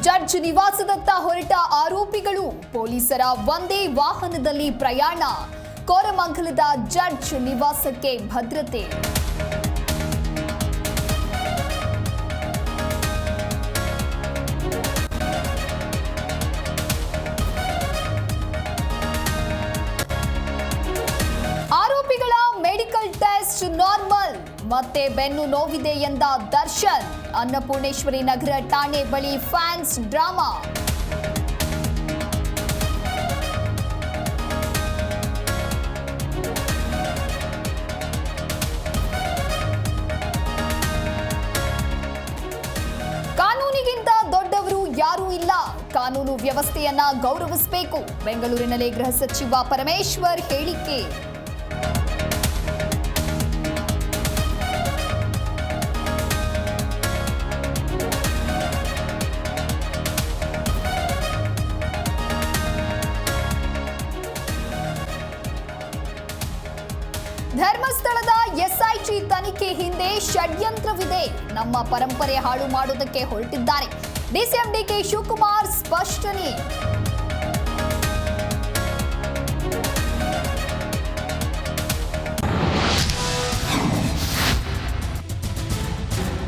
Judge ನಿವಾಸದತ್ತ ಹೊರಟ ಆರೋಪಿಗಳು ಪೊಲೀಸರ ಒಂದೇ ವಾಹನದಲ್ಲಿ ಪ್ರಯಾಣ. ಕೋರಮಂಗಲದ ಜಡ್ಜ್ ನಿವಾಸಕ್ಕೆ ಭದ್ರತೆ. ಆರೋಪಿಗಳ ಮೆಡಿಕಲ್ ಟೆಸ್ಟ್ ನಾರ್ಮಲ್. ಮತ್ತೆ ಬೆನ್ನು ನೋವಿದೆ ಎಂದ ದರ್ಶನ್. ಅನ್ನಪೂರ್ಣೇಶ್ವರಿ ನಗರ ಠಾಣೆ ಬಳಿ ಫ್ಯಾನ್ಸ್ ಡ್ರಾಮಾ. ಕಾನೂನಿಗಿಂತ ದೊಡ್ಡವರು ಯಾರೂ ಇಲ್ಲ. ಕಾನೂನು ವ್ಯವಸ್ಥೆಯನ್ನ ಗೌರವಿಸಬೇಕು. ಬೆಂಗಳೂರಿನಲ್ಲಿ ಗೃಹ ಸಚಿವ ಪರಮೇಶ್ವರ್ ಹೇಳಿಕೆ. ಧರ್ಮಸ್ಥಳದ ಎಸ್ಐಟಿ ತನಿಖೆ ಹಿಂದೆ ಷಡ್ಯಂತ್ರವಿದೆ. ನಮ್ಮ ಪರಂಪರೆ ಹಾಳು ಮಾಡುವುದಕ್ಕೆ ಹೊರಟಿದ್ದಾರೆ. ಡಿಸಿಎಂ ಡಿಕೆ ಶಿವಕುಮಾರ್ ಸ್ಪಷ್ಟನೆ.